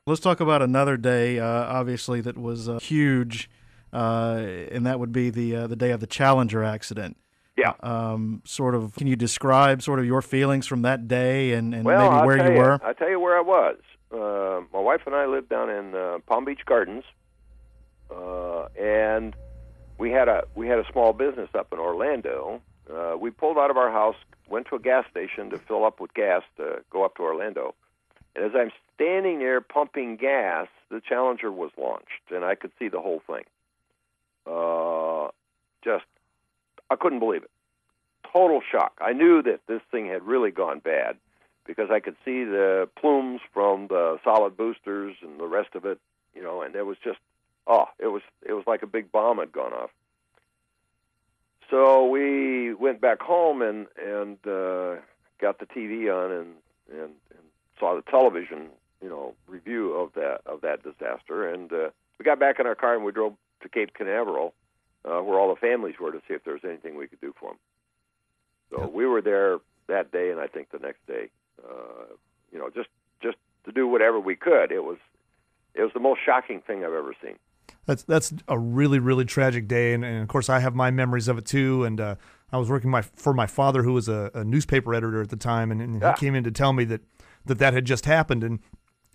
Let's talk about another day, obviously, that was huge, and that would be the day of the Challenger accident. Yeah. Sort of, can you describe sort of your feelings from that day and Well, maybe where you were? I'll tell you where I was. My wife and I lived down in Palm Beach Gardens, and we had a small business up in Orlando. We pulled out of our house, went to a gas station to fill up with gas to go up to Orlando. And as I'm standing there pumping gas, the Challenger was launched, and I could see the whole thing. Just, I couldn't believe it. Total shock. I knew that this thing had really gone bad because I could see the plumes from the solid boosters and the rest of it, and it was just, it was like a big bomb had gone off. So we went back home and got the TV on and saw the television, review of that disaster, and we got back in our car and we drove to Cape Canaveral, where all the families were, to see if there was anything we could do for them. So we were there that day, and I think the next day, just to do whatever we could. It was the most shocking thing I've ever seen. That's a really, really tragic day, and of course I have my memories of it too. And I was working for my father, who was a newspaper editor at the time, and he came in to tell me that had just happened.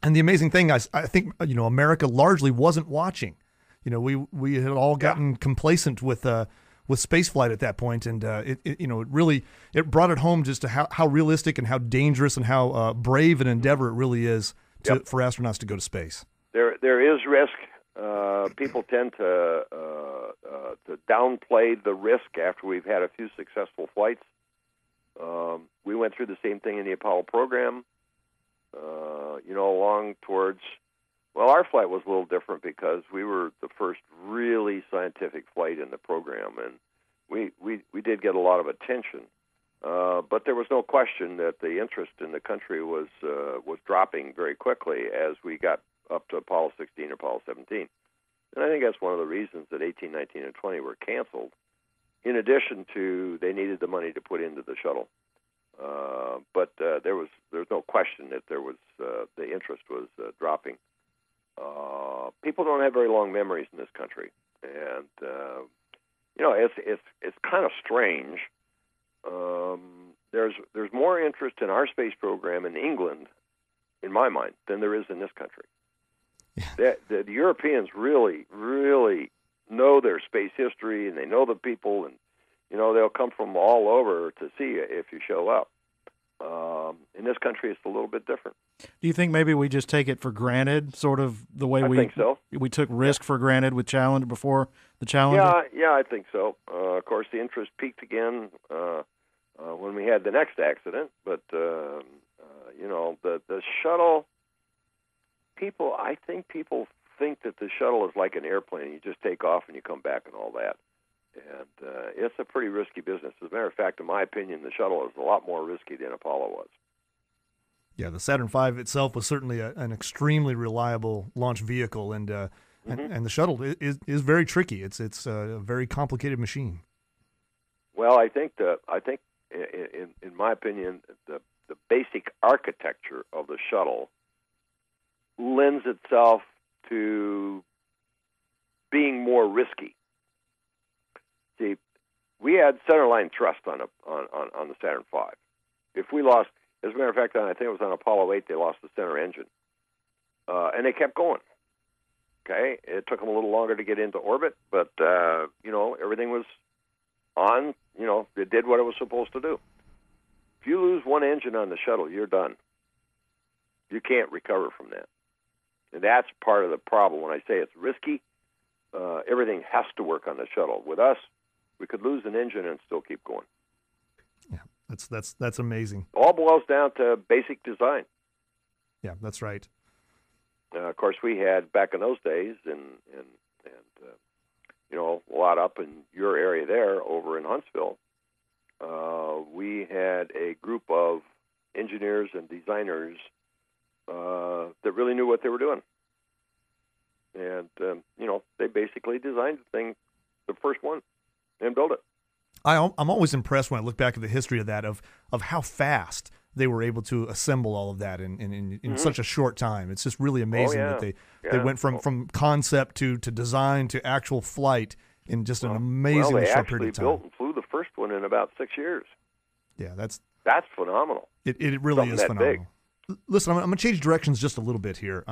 And the amazing thing, I think, America largely wasn't watching. We had all gotten complacent with spaceflight at that point, and it brought it home just to how realistic and how dangerous and how brave an endeavor it really is for astronauts to go to space. There is risk. People tend to downplay the risk after we've had a few successful flights. We went through the same thing in the Apollo program. Along towards, our flight was a little different because we were the first really scientific flight in the program, and we did get a lot of attention. But there was no question that the interest in the country was dropping very quickly as we got up to Apollo 16 or Apollo 17. And I think that's one of the reasons that 18, 19, and 20 were canceled, in addition to they needed the money to put into the shuttle. But there was no question that there was the interest was dropping. People don't have very long memories in this country, and it's kind of strange. There's more interest in our space program in England, in my mind, than there is in this country. The Europeans really, really know their space history, and they know the people, and they'll come from all over to see you if you show up. In this country, it's a little bit different. Do you think maybe we just take it for granted, sort of the way I think so. we took risk for granted with Challenger before the Challenger? Yeah, I think so. Of course, the interest peaked again when we had the next accident, but the shuttle. I think people think that the shuttle is like an airplane. You just take off and you come back and all that. And it's a pretty risky business. As a matter of fact, in my opinion, the shuttle is a lot more risky than Apollo was. Yeah, the Saturn V itself was certainly an extremely reliable launch vehicle, and the shuttle is very tricky. It's a very complicated machine. Well, I think in my opinion, the basic architecture of the shuttle lends itself to being more risky. See, we had centerline thrust on the Saturn V. If we lost, as a matter of fact, I think it was on Apollo 8, they lost the center engine, and they kept going. Okay, it took them a little longer to get into orbit, but everything was on. It did what it was supposed to do. If you lose one engine on the shuttle, you're done. You can't recover from that. And that's part of the problem. When I say it's risky, everything has to work on the shuttle. With us, we could lose an engine and still keep going. Yeah, that's amazing. All boils down to basic design. Yeah, that's right. Of course, we had back in those days, and a lot up in your area there, over in Huntsville. We had a group of engineers and designers that really knew what they were doing, and they basically designed the thing, the first one, and built it. I'm always impressed when I look back at the history of that, of how fast they were able to assemble all of that in such a short time. It's just really amazing that they went from concept to design to actual flight in just an amazingly short period of time. They actually built and flew the first one in about 6 years. Yeah, that's phenomenal. It really is phenomenal. Big. Listen, I'm going to change directions just a little bit here.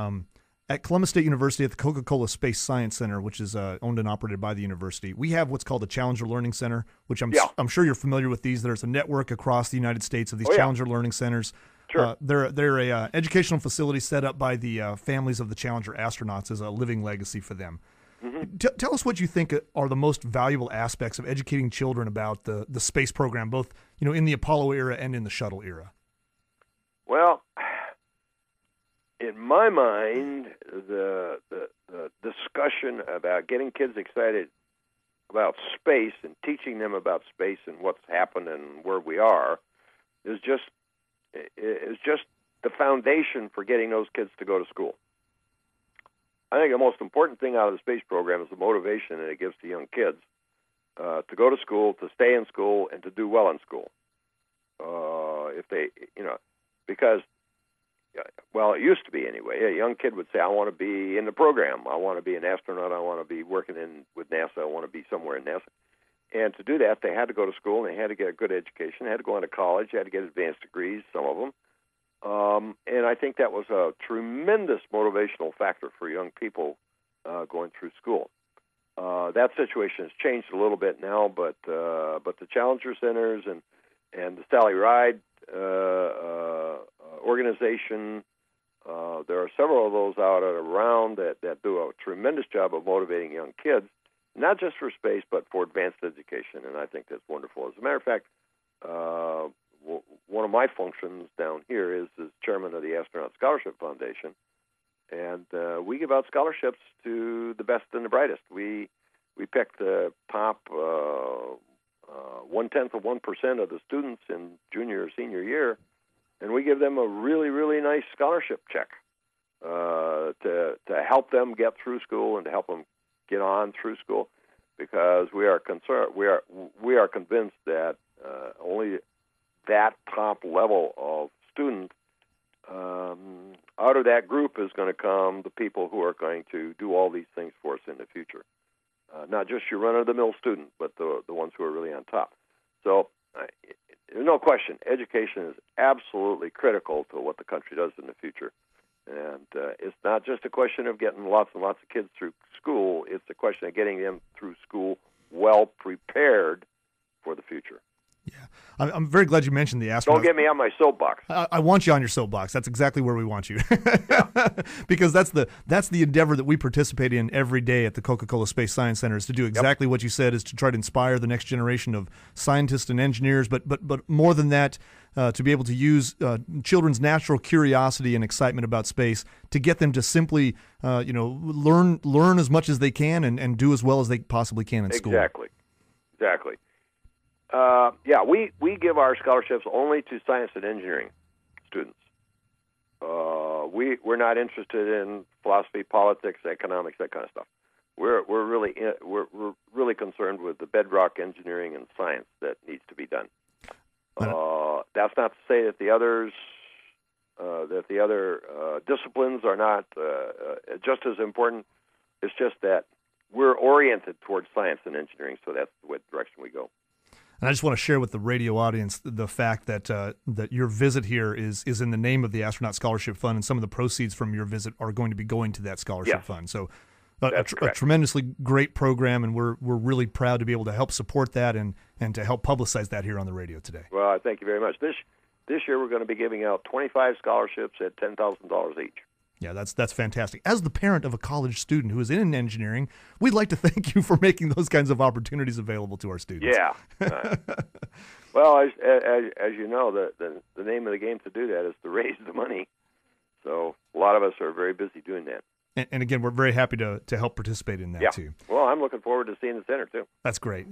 At Columbus State University, at the Coca-Cola Space Science Center, which is owned and operated by the university, we have what's called a Challenger Learning Center, which I'm sure you're familiar with these. There's a network across the United States of these Challenger Learning Centers. Sure. They're a educational facility set up by the families of the Challenger astronauts as a living legacy for them. Mm-hmm. Tell us what you think are the most valuable aspects of educating children about the space program, both in the Apollo era and in the shuttle era. Well, in my mind, the discussion about getting kids excited about space and teaching them about space and what's happened and where we are is just the foundation for getting those kids to go to school. I think the most important thing out of the space program is the motivation that it gives to young kids to go to school, to stay in school, and to do well in school. If they, because, well, it used to be anyway. A young kid would say, I want to be in the program. I want to be an astronaut. I want to be working with NASA. I want to be somewhere in NASA. And to do that, they had to go to school, and they had to get a good education. They had to go on to college. They had to get advanced degrees, some of them. And I think that was a tremendous motivational factor for young people going through school. That situation has changed a little bit now, but the Challenger Centers and the Sally Ride organization, there are several of those out and around that do a tremendous job of motivating young kids, not just for space, but for advanced education, and I think that's wonderful. As a matter of fact, one of my functions down here is as chairman of the Astronaut Scholarship Foundation, and we give out scholarships to the best and the brightest. We pick the top 0.1% of the students in junior or senior year, and we give them a really, really nice scholarship check to help them get through school and to help them get on through school, because we are convinced that only that top level of student, out of that group is going to come the people who are going to do all these things for us in the future. Not just your run-of-the-mill student, but the ones who are really on top. So there's no question, education is absolutely critical to what the country does in the future. And it's not just a question of getting lots and lots of kids through school. It's a question of getting them through school well prepared for the future. Yeah, I'm very glad you mentioned the astronauts. Don't get me on my soapbox. I want you on your soapbox. That's exactly where we want you, because that's the endeavor that we participate in every day at the Coca-Cola Space Science Center, is to do exactly what you said, is to try to inspire the next generation of scientists and engineers, but more than that, to be able to use children's natural curiosity and excitement about space to get them to simply learn as much as they can and do as well as they possibly can in school. Exactly. We give our scholarships only to science and engineering students. We're not interested in philosophy, politics, economics, that kind of stuff. We're really concerned with the bedrock engineering and science that needs to be done. That's not to say that the other disciplines are not just as important. It's just that we're oriented towards science and engineering, so that's the direction we go. And I just want to share with the radio audience the fact that that your visit here is in the name of the Astronaut Scholarship Fund, and some of the proceeds from your visit are going to be going to that scholarship fund. So a tremendously great program, and we're really proud to be able to help support that and to help publicize that here on the radio today. Well, thank you very much. This year we're going to be giving out 25 scholarships at $10,000 each. Yeah, that's fantastic. As the parent of a college student who is in engineering, we'd like to thank you for making those kinds of opportunities available to our students. Yeah. Well, as you know, the name of the game to do that is to raise the money. So a lot of us are very busy doing that. And again, we're very happy to help participate in that too. Well, I'm looking forward to seeing the center too. That's great.